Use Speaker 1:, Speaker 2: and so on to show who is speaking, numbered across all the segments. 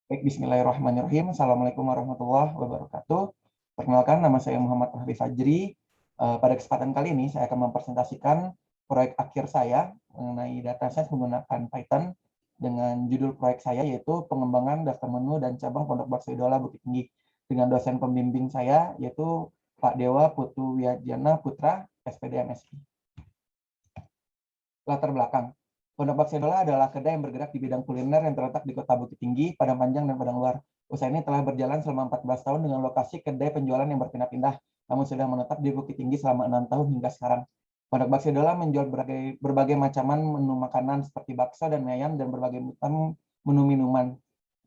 Speaker 1: Baik, bismillahirrahmanirrahim. Assalamualaikum warahmatullahi wabarakatuh. Perkenalkan, nama saya Muhammad Fahri Fajri. Pada kesempatan kali ini, saya akan mempresentasikan proyek akhir saya mengenai data science menggunakan Python dengan judul proyek saya yaitu pengembangan daftar menu dan cabang Pondok Bakso Idola Bukit Tinggi dengan dosen pembimbing saya yaitu Pak Dewa Putu Wiajana Putra, SPD MSI. Latar belakang. Pondok Bakso Idola adalah kedai yang bergerak di bidang kuliner yang terletak di Kota Bukit Tinggi, Padang Panjang, dan Padang Luar. Usaha ini telah berjalan selama 14 tahun dengan lokasi kedai penjualan yang berpindah-pindah, namun sudah menetap di Bukit Tinggi selama 6 tahun hingga sekarang. Pondok Bakso Idola menjual berbagai macaman menu makanan seperti bakso dan mie ayam dan berbagai macam menu minuman,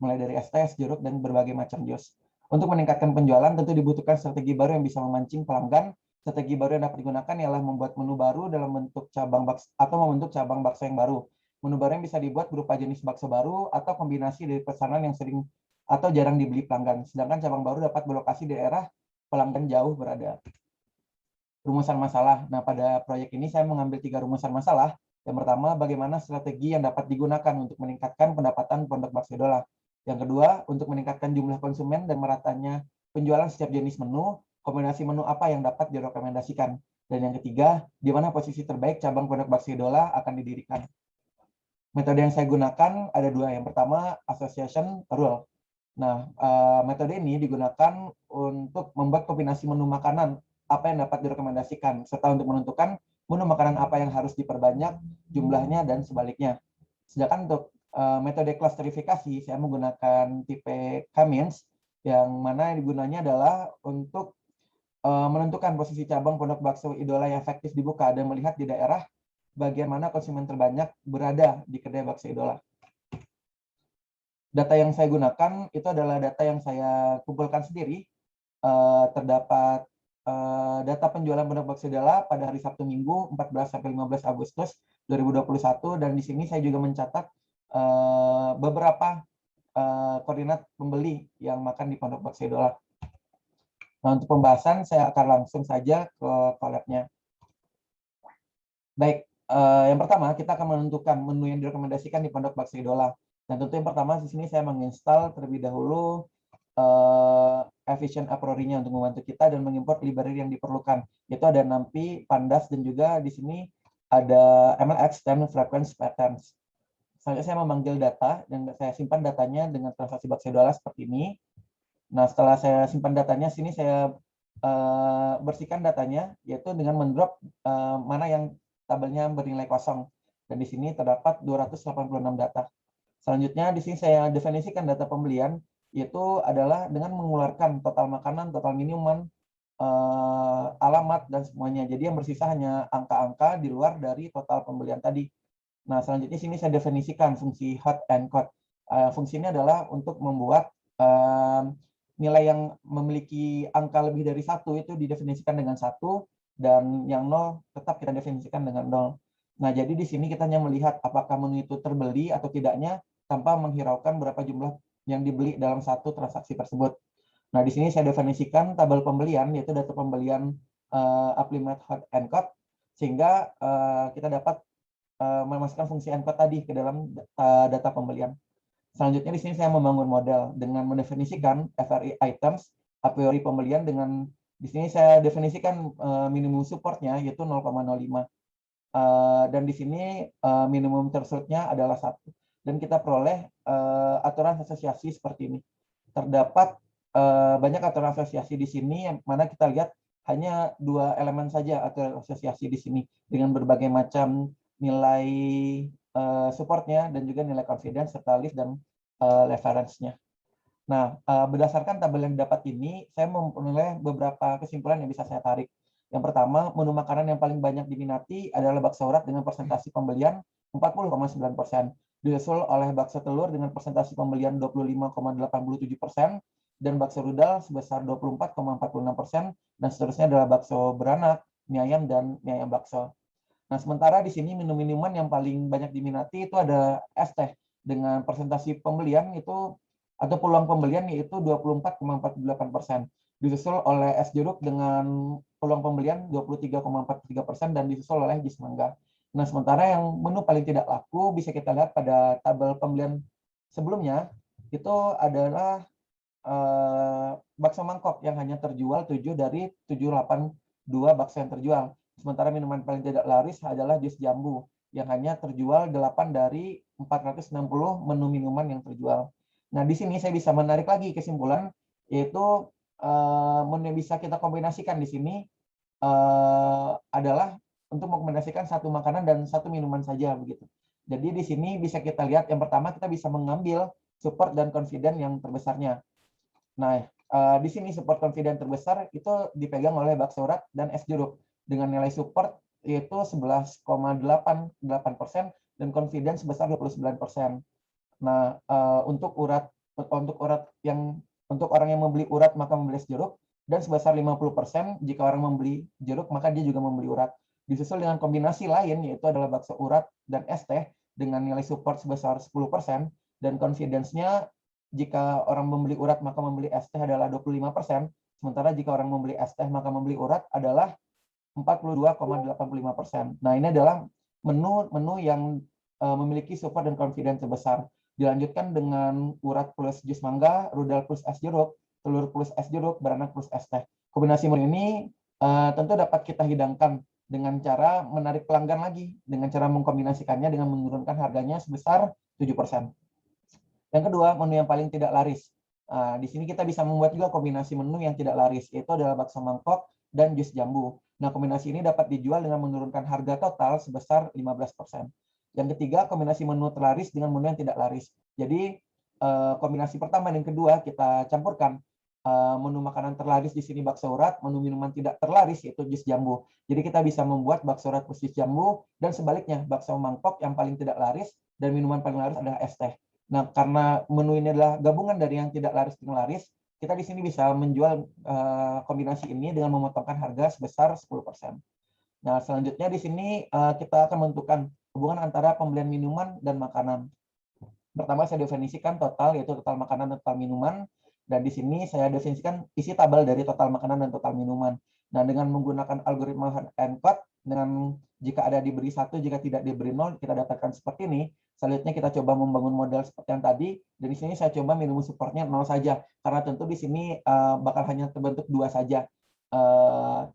Speaker 1: mulai dari es teh, jeruk, dan berbagai macam jus. Untuk meningkatkan penjualan, tentu dibutuhkan strategi baru yang bisa memancing pelanggan. Strategi baru yang dapat digunakan ialah membuat menu baru dalam bentuk cabang bakso atau membentuk cabang bakso yang baru. Menu baru yang bisa dibuat berupa jenis bakso baru atau kombinasi dari pesanan yang sering atau jarang dibeli pelanggan. Sedangkan cabang baru dapat berlokasi di daerah pelanggan jauh berada. Rumusan masalah. Nah, pada proyek ini saya mengambil 3 rumusan masalah. Yang pertama, bagaimana strategi yang dapat digunakan untuk meningkatkan pendapatan Pondok Bakso Idola. Yang kedua, untuk meningkatkan jumlah konsumen dan meratanya penjualan setiap jenis menu, kombinasi menu apa yang dapat direkomendasikan. Dan yang ketiga, di mana posisi terbaik cabang Pondok Bakso Idola akan didirikan. Metode yang saya gunakan ada 2. Yang pertama, association rule. Nah, metode ini digunakan untuk membuat kombinasi menu makanan apa yang dapat direkomendasikan, serta untuk menentukan menu makanan apa yang harus diperbanyak jumlahnya dan sebaliknya. Sedangkan untuk metode klasterifikasi, saya menggunakan tipe Cummins, yang mana gunanya adalah untuk menentukan posisi cabang Pondok Bakso Idola yang efektif dibuka dan melihat di daerah bagian mana konsumen terbanyak berada di kedai bakso idola. Data yang saya gunakan itu adalah data yang saya kumpulkan sendiri. Terdapat data penjualan Pondok Bakso Idola pada hari Sabtu Minggu 14 sampai 15 Agustus 2021, dan di sini saya juga mencatat beberapa koordinat pembeli yang makan di Pondok Bakso Idola. Nah, untuk pembahasan saya akan langsung saja ke collab-nya. Baik, yang pertama kita akan menentukan menu yang direkomendasikan di Pondok Bakso Idola. Dan tentu yang pertama di sini saya menginstal terlebih dahulu Efficient a priori-nya untuk membantu kita dan mengimport library yang diperlukan. Yaitu ada NumPy, Pandas, dan juga di sini ada MLX dan Frequency Patterns. Selanjutnya saya memanggil data dan saya simpan datanya dengan transaksi Bakso Idola seperti ini. Nah, setelah saya simpan datanya, sini saya bersihkan datanya, yaitu dengan mendrop mana yang tabelnya bernilai kosong. Dan di sini terdapat 286 data. Selanjutnya di sini saya definisikan data pembelian, yaitu adalah dengan mengeluarkan total makanan, total minuman, alamat, dan semuanya. Jadi yang bersisa hanya angka-angka di luar dari total pembelian tadi. Nah, selanjutnya sini saya definisikan fungsi hot and cold. Fungsi ini adalah untuk membuat nilai yang memiliki angka lebih dari 1 itu didefinisikan dengan 1, dan yang 0 tetap kita definisikan dengan 0. Nah, jadi di sini kita hanya melihat apakah menu itu terbeli atau tidaknya tanpa menghiraukan berapa jumlah yang dibeli dalam satu transaksi tersebut. Nah, di sini saya definisikan tabel pembelian, yaitu data pembelian apply hot and cold, sehingga kita dapat memasukkan fungsi encode tadi ke dalam data pembelian. Selanjutnya di sini saya membangun model dengan mendefinisikan FRI items a priori pembelian dengan di sini saya definisikan minimum supportnya yaitu 0,05 dan di sini minimum thresholdnya adalah 1, dan kita peroleh aturan asosiasi seperti ini. Terdapat banyak aturan asosiasi di sini yang mana kita lihat hanya 2 elemen saja aturan asosiasi di sini dengan berbagai macam nilai supportnya dan juga nilai confidence serta list dan reference-nya. Nah, berdasarkan tabel yang didapat ini, saya memperoleh beberapa kesimpulan yang bisa saya tarik. Yang pertama, menu makanan yang paling banyak diminati adalah bakso urat dengan persentase pembelian 40,9%, disusul oleh bakso telur dengan persentase pembelian 25,87%, dan bakso rudal sebesar 24,46%, dan seterusnya adalah bakso beranak, mie ayam, dan mie ayam bakso. Nah, sementara di sini minuman yang paling banyak diminati itu ada es teh dengan persentase pembelian itu atau peluang pembelian yaitu 24,48%. Disusul oleh es jeruk dengan peluang pembelian 23,43% dan disusul oleh jus mangga. Nah, sementara yang menu paling tidak laku bisa kita lihat pada tabel pembelian sebelumnya, itu adalah bakso mangkok yang hanya terjual 7 dari 782 bakso yang terjual. Sementara minuman paling tidak laris adalah jus jambu yang hanya terjual 8 dari 460 menu minuman yang terjual. Nah, di sini saya bisa menarik lagi kesimpulan, yaitu menu yang bisa kita kombinasikan di sini adalah untuk mengombinasikan satu makanan dan satu minuman saja begitu. Jadi di sini bisa kita lihat yang pertama kita bisa mengambil support dan confident yang terbesarnya. Nah, di sini support confident terbesar itu dipegang oleh bakso urat dan es jeruk dengan nilai support yaitu 11,88% dan confident sebesar 29%. Nah, untuk orang yang membeli urat maka membeli es jeruk dan sebesar 50% jika orang membeli jeruk maka dia juga membeli urat. Disusul dengan kombinasi lain yaitu adalah bakso urat dan es teh dengan nilai support sebesar 10% dan confidence-nya jika orang membeli urat maka membeli es teh adalah 25%, sementara jika orang membeli es teh maka membeli urat adalah 42,85%. Nah, ini adalah menu yang memiliki support dan confidence terbesar. Dilanjutkan dengan urat plus jus mangga, rudal plus es jeruk, telur plus es jeruk, beranak plus es teh. Kombinasi menu ini tentu dapat kita hidangkan dengan cara menarik pelanggan lagi, dengan cara mengkombinasikannya dengan menurunkan harganya sebesar 7%. Yang kedua, menu yang paling tidak laris. Di sini kita bisa membuat juga kombinasi menu yang tidak laris, yaitu adalah bakso mangkok dan jus jambu. Nah, kombinasi ini dapat dijual dengan menurunkan harga total sebesar 15%. Yang ketiga, kombinasi menu terlaris dengan menu yang tidak laris. Jadi, kombinasi pertama dan kedua kita campurkan. Menu makanan terlaris di sini bakso urat, menu minuman tidak terlaris yaitu jus jambu. Jadi kita bisa membuat bakso urat plus jus jambu, dan sebaliknya, bakso mangkok yang paling tidak laris dan minuman paling laris adalah es teh. Nah, karena menu ini adalah gabungan dari yang tidak laris dan laris, kita di sini bisa menjual kombinasi ini dengan memotongkan harga sebesar 10%. Nah, selanjutnya di sini kita akan menentukan hubungan antara pembelian minuman dan makanan. Pertama, saya definisikan total, yaitu total makanan dan total minuman. Dan di sini saya definisikan isi tabel dari total makanan dan total minuman. Nah, dengan menggunakan algoritma Hancock, dengan jika ada diberi 1, jika tidak diberi 0, kita dapatkan seperti ini. Selanjutnya kita coba membangun model seperti yang tadi, dan di sini saya coba minimum supportnya 0 saja, karena tentu di sini bakal hanya terbentuk 2 saja,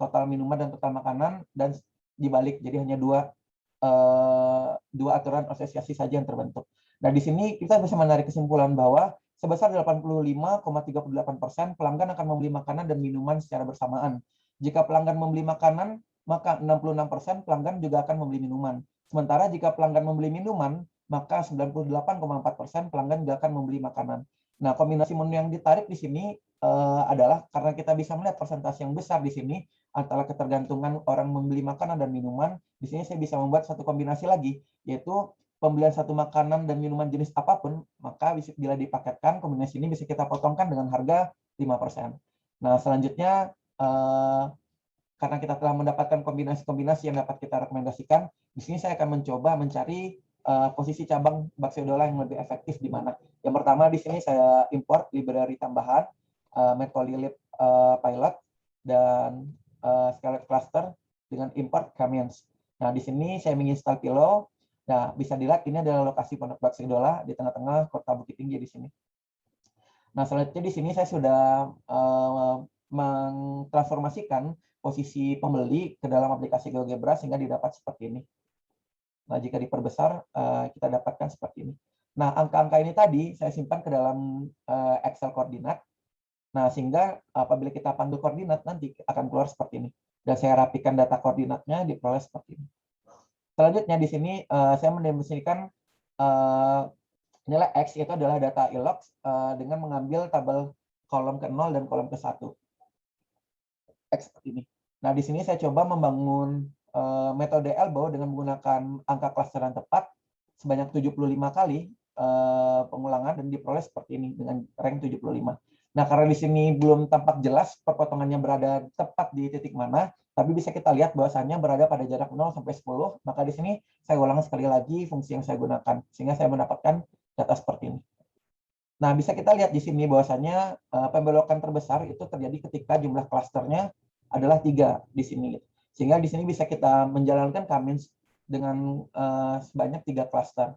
Speaker 1: total minuman dan total makanan, dan dibalik, jadi hanya dua aturan asosiasi saja yang terbentuk. Nah, di sini kita bisa menarik kesimpulan bahwa sebesar 85,38% pelanggan akan membeli makanan dan minuman secara bersamaan. Jika pelanggan membeli makanan, maka 66% pelanggan juga akan membeli minuman. Sementara jika pelanggan membeli minuman, maka 98,4% pelanggan juga akan membeli makanan. Nah, kombinasi menu yang ditarik di sini adalah karena kita bisa melihat persentase yang besar di sini antara ketergantungan orang membeli makanan dan minuman. Di sini saya bisa membuat satu kombinasi lagi, yaitu pembelian satu makanan dan minuman jenis apapun, maka bila dipaketkan, kombinasi ini bisa kita potongkan dengan harga 5%. Nah, selanjutnya, karena kita telah mendapatkan kombinasi-kombinasi yang dapat kita rekomendasikan, di sini saya akan mencoba mencari posisi cabang bakso idola yang lebih efektif di mana. Yang pertama di sini saya import library tambahan, Matplotlib Pilot dan Scarlet Cluster dengan import Kamiens. Nah, di sini saya menginstal Pilo. Nah, bisa dilihat ini adalah lokasi pondok bakso idola di tengah-tengah kota Bukit Tinggi di sini. Nah, selanjutnya di sini saya sudah mengtransformasikan posisi pembeli ke dalam aplikasi GeoGebra sehingga didapat seperti ini. Nah, jika diperbesar, kita dapatkan seperti ini. Nah, angka-angka ini tadi saya simpan ke dalam Excel koordinat. Nah, sehingga apabila kita pandu koordinat nanti akan keluar seperti ini. Dan saya rapikan data koordinatnya diperoleh seperti ini. Selanjutnya di sini saya mendefinisikan nilai X, yaitu adalah data iLogs dengan mengambil tabel kolom ke-0 dan kolom ke-1. X seperti ini. Nah, di sini saya coba membangun metode elbow dengan menggunakan angka klasteran tepat sebanyak 75 kali pengulangan dan diperoleh seperti ini dengan rank 75. Nah, karena di sini belum tampak jelas perpotongannya berada tepat di titik mana, tapi bisa kita lihat bahwasannya berada pada jarak 0 sampai 10, maka di sini saya ulang sekali lagi fungsi yang saya gunakan, sehingga saya mendapatkan data seperti ini. Nah, bisa kita lihat di sini bahwasannya pembelokan terbesar itu terjadi ketika jumlah klasternya adalah 3 di sini. Sehingga di sini bisa kita menjalankan Kamiens dengan sebanyak 3 klaster.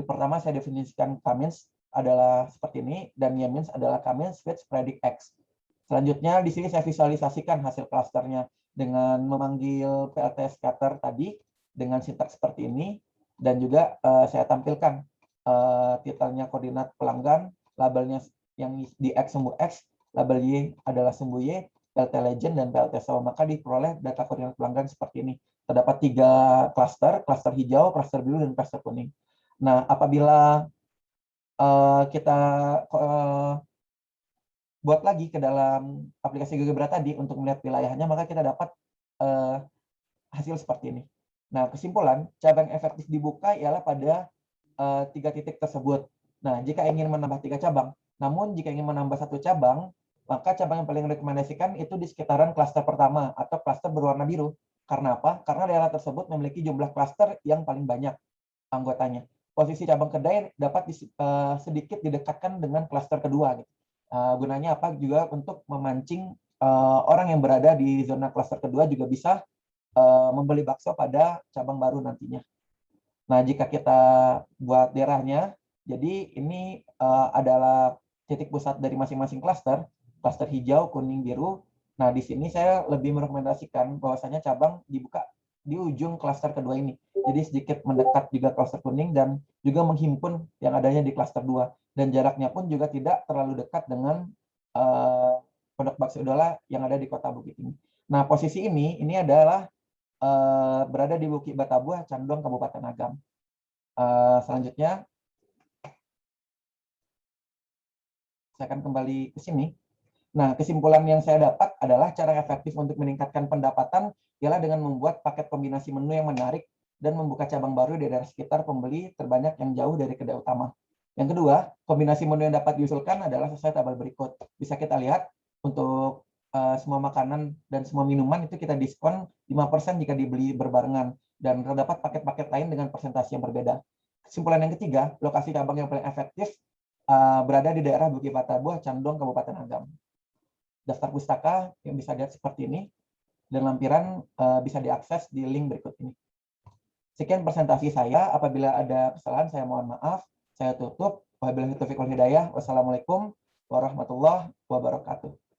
Speaker 1: Pertama saya definisikan Kamiens adalah seperti ini, dan Yemins adalah K-means with predict X. Selanjutnya, di sini saya visualisasikan hasil klasternya dengan memanggil PLT scatter tadi dengan sintaks seperti ini, dan juga saya tampilkan titelnya koordinat pelanggan, labelnya yang di X sumbu X, label Y adalah sumbu Y, PLT legend, dan PLT show. Maka diperoleh data koordinat pelanggan seperti ini. Terdapat 3 klaster hijau, klaster biru, dan klaster kuning. Nah, apabila kita buat lagi ke dalam aplikasi GeoGebra tadi untuk melihat wilayahnya, maka kita dapat hasil seperti ini. Nah, kesimpulan, cabang efektif dibuka ialah pada 3 titik tersebut. Nah, jika ingin menambah 3 cabang, namun jika ingin menambah 1 cabang, maka cabang yang paling rekomendasikan itu di sekitaran klaster pertama atau klaster berwarna biru. Karena apa? Karena daerah tersebut memiliki jumlah klaster yang paling banyak anggotanya. Posisi cabang kedai dapat sedikit didekatkan dengan klaster kedua. Gitu. Gunanya apa? Juga untuk memancing orang yang berada di zona klaster kedua juga bisa membeli bakso pada cabang baru nantinya. Nah, jika kita buat daerahnya, jadi ini adalah titik pusat dari masing-masing klaster hijau, kuning, biru. Nah, di sini saya lebih merekomendasikan bahwasanya cabang dibuka di ujung klaster kedua ini. Jadi sedikit mendekat juga klaster kuning dan juga menghimpun yang adanya di klaster 2. Dan jaraknya pun juga tidak terlalu dekat dengan Pondok Bakso Idola yang ada di Kota Bukit Tinggi. Nah, posisi ini adalah berada di Bukit Batabuah, Candong, Kabupaten Agam. Selanjutnya, saya akan kembali ke sini. Nah, kesimpulan yang saya dapat adalah cara efektif untuk meningkatkan pendapatan ialah dengan membuat paket kombinasi menu yang menarik dan membuka cabang baru di daerah sekitar pembeli terbanyak yang jauh dari kedai utama. Yang kedua, kombinasi menu yang dapat diusulkan adalah sesuai tabel berikut. Bisa kita lihat untuk semua makanan dan semua minuman itu kita diskon 5% jika dibeli berbarengan, dan terdapat paket-paket lain dengan persentase yang berbeda. Kesimpulan yang ketiga, lokasi cabang yang paling efektif berada di daerah Bukit Batabuah, Candong, Kabupaten Agam. Daftar pustaka yang bisa dilihat seperti ini, dan lampiran bisa diakses di link berikut ini. Sekian presentasi saya. Apabila ada kesalahan, saya mohon maaf. Saya tutup. Wabillahi taufiq wal hidayah. Wassalamualaikum warahmatullahi wabarakatuh.